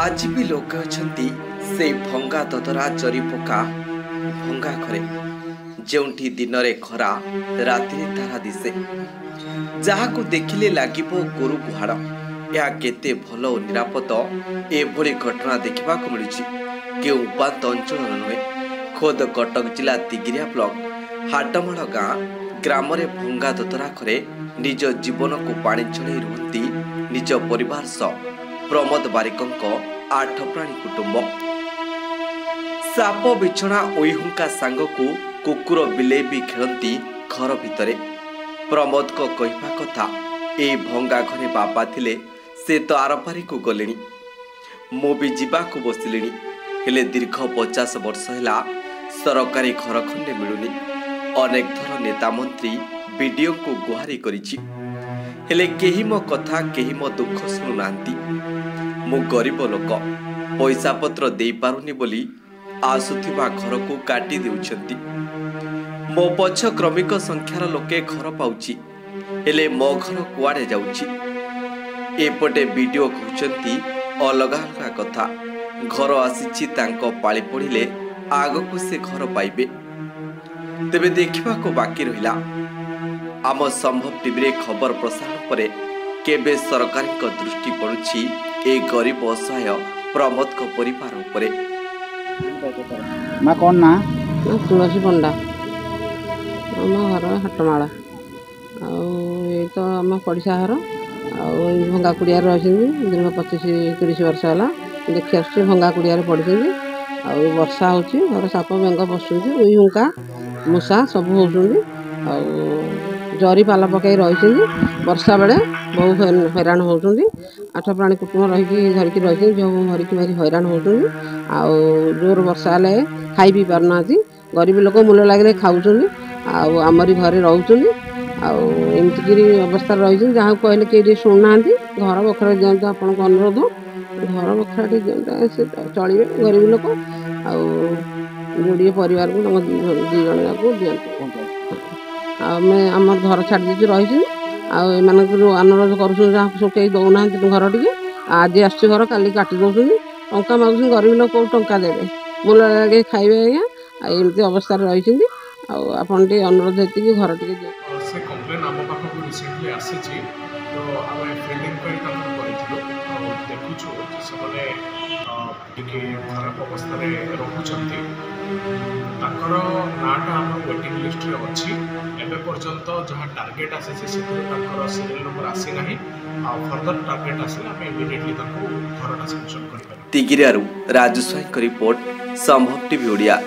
आज भी लोक अछंती से भंगा ददरा जरी पका भंगा घरे जेउठी दिन रे खरा राति तारा दिसे जहाको देखिले लागिबो गोरु गुहाड़ या केते भल और निरापद एभली घटना देखा मिलुछि के उपात अंचल नुहे खोद कटक जिला तिगिरिया ब्लॉक हाटमाड़ गाँ ग्राम रे भंगा ददरा घरे निज जीवन को पानी चढ़ई रुहती निज परिवार सह प्रमोद बारिकंक 8 प्राणी कुटुंब साप बिछଣା ओइहुंका सांग को कुकुर बिलेई भी खेलती घर भितरे प्रमोद को कहवा कथा ए भंगा घरे बापा थिले से तो आरपारी को गलेनी मु भी जीवा को बसिलेनी हेले दीर्घ 50 वर्ष हैला सरकारी घर खंडे मिलुनी अनेक थर नेता मंत्री वीडियो को गुहारी करिछि हेले केही मो कथा केही मो दुख सुनु नांती मु गरीब लोक पैसा पत्र दे पारुनी बोली आसुथिबा घर को काटी देउछंती मो पछ क्रमिक संख्यार लोके घर पाउछि हेले मो घर कुआडे जाउछि एपटे वीडियो कहउछंती अलगा अलगा कथा घर आसीछि तांको पाळी पड़िले आगको से घर पाइबे तेबे देखिबा को बाकी रहिला आम संभव टीवी रे खबर प्रसारण परे केबे सरकार को दृष्टि पड़ुछि ए गरीब असहाय प्रमोद को परिवार उपरे मां कौन ना तुलसी पंडा आम घर हाटमाला तो आम पड़िशा घर भंगा कुड़िया रही दीर्घ 25-30 वर्ष है देखी आस भंगा कुड़िया पड़ी वर्षा हो घर साप बेंग बसुँच उई हुंका मूषा सब होती जरी पाल पकई रही वर्षा बेले बहु हैरान होती 8 प्राणी कुटुंब रही धरिकी रही जो धरिकी भारी हैरान होती जोर वर्षा हेल्ले खाई पी पारना गरीब लोक मूल लगे खाऊँ आमरी घरे रोचुनी एमतीक अवस्था रही जहाँ कहले कि शुणुना घर बखरा दिखाँ आपण को अनुरोध घर बखरा से चलिए गरीब लोक जोड़े परिवार को 2 जन को दिखाँ आम घर छाड़ दी रही अनुरोध कर कई दौना घर टे आज आस घर काली काटी दौरान टा मांग गरीब लोग टा देवे मूल लगे खाइबे आज्ञा एमती अवस्था रही आपन टे अनुरोध हेती घर टे से कंप्लेन आम पाखक रिसेंटली आसी तो आम फील्ड इंक्वायरी देखुछु से खराब अवस्था रोचंती नाटा आम वेटिंग लिस्ट रे अच्छी एबे पर्यंत जहाँ टार्गेट आसी सीरियल नंबर आसी ना फर्दर टार्गेट आसे आम इमिडिएटली घरटा सैंक्शन कर तिगिरियारू राजू स्वाई रिपोर्ट संभव टीवी ओडिया।